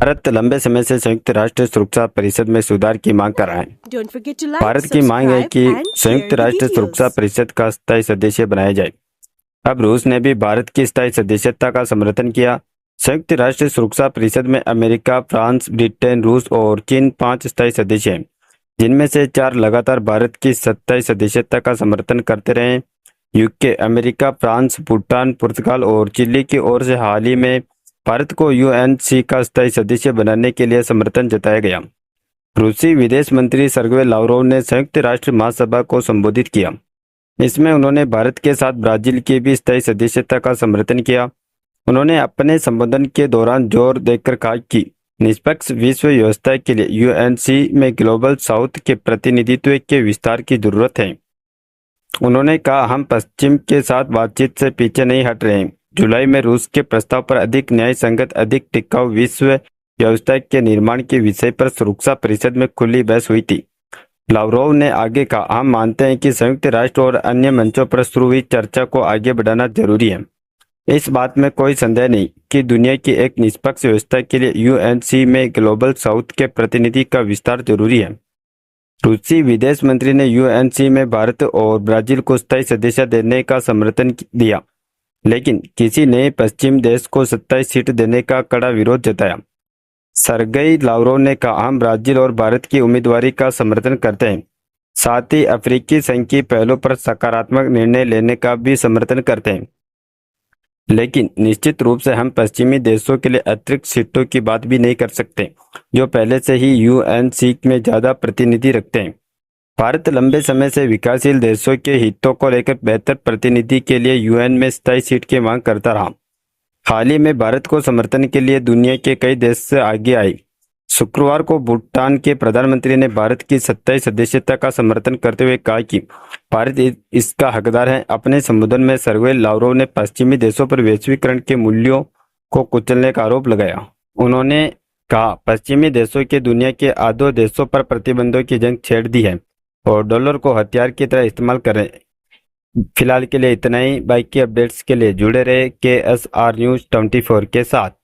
भारत लंबे समय से संयुक्त राष्ट्र सुरक्षा परिषद में सुधार की मांग कर रहा है। Don't forget to like, Bharat की मांग है कि subscribe and संयुक्त share the राष्ट्र videos. सुरक्षा परिषद का स्थायी सदस्य बनाया जाए। अब रूस ने भी भारत की स्थायी सदस्यता का समर्थन किया। संयुक्त राष्ट्र सुरक्षा परिषद में अमेरिका, फ्रांस, ब्रिटेन, रूस और चीन 5 स्थायी सदस्य हैं, जिनमें से 4 लगातार भारत की स्थायी सदस्यता का समर्थन करते रहे। यूके, अमेरिका, फ्रांस, भूटान, पुर्तगाल और चिली की ओर से हाल ही में भारत को यूएनसी का स्थायी सदस्य बनाने के लिए समर्थन जताया गया। रूसी विदेश मंत्री सर्गेई लावरोव ने संयुक्त राष्ट्र महासभा को संबोधित किया। इसमें उन्होंने भारत के साथ ब्राजील की भी स्थायी सदस्यता का समर्थन किया। उन्होंने अपने संबोधन के दौरान जोर देकर कहा कि निष्पक्ष विश्व व्यवस्था के लिए यूएनसी में ग्लोबल साउथ के प्रतिनिधित्व के विस्तार की जरूरत है। उन्होंने कहा, हम पश्चिम के साथ बातचीत से पीछे नहीं हट रहे हैं। जुलाई में रूस के प्रस्ताव पर अधिक न्याय संगत, अधिक टिकाऊ विश्व व्यवस्था के निर्माण के विषय पर सुरक्षा परिषद में खुली बहस हुई थी। लावरोव ने आगे कहा, हम मानते हैं कि संयुक्त राष्ट्र और अन्य मंचों पर शुरू हुई चर्चा को आगे बढ़ाना जरूरी है। इस बात में कोई संदेह नहीं कि दुनिया की एक निष्पक्ष व्यवस्था के लिए यूएनसी में ग्लोबल साउथ के प्रतिनिधि का विस्तार जरूरी है। रूसी विदेश मंत्री ने यूएनसी में भारत और ब्राजील को स्थायी सदस्य देने का समर्थन दिया, लेकिन किसी नए पश्चिम देश को 27 सीट देने का कड़ा विरोध जताया। सर्गेई लावरोव ने कहा, हम ब्राजील और भारत की उम्मीदवारी का समर्थन करते हैं, साथ ही अफ्रीकी संघ की पहलों पर सकारात्मक निर्णय लेने का भी समर्थन करते हैं, लेकिन निश्चित रूप से हम पश्चिमी देशों के लिए अतिरिक्त सीटों की बात भी नहीं कर सकते, जो पहले से ही यूएनसी में ज्यादा प्रतिनिधि रखते हैं। भारत लंबे समय से विकासशील देशों के हितों को लेकर बेहतर प्रतिनिधि के लिए यूएन में स्थायी सीट की मांग करता रहा। हाल ही में भारत को समर्थन के लिए दुनिया के कई देश से आगे आए। शुक्रवार को भूटान के प्रधानमंत्री ने भारत की स्थायी सदस्यता का समर्थन करते हुए कहा कि भारत इसका हकदार है। अपने संबोधन में सर्गेई लावरोव ने पश्चिमी देशों पर वैश्वीकरण के मूल्यों को कुचलने का आरोप लगाया। उन्होंने कहा, पश्चिमी देशों के दुनिया के आधे देशों पर प्रतिबंधों की जंग छेड़ दी है और डॉलर को हथियार की तरह इस्तेमाल करें। फिलहाल के लिए इतना ही। बाकी अपडेट्स के लिए जुड़े रहे KSR News 24 के साथ।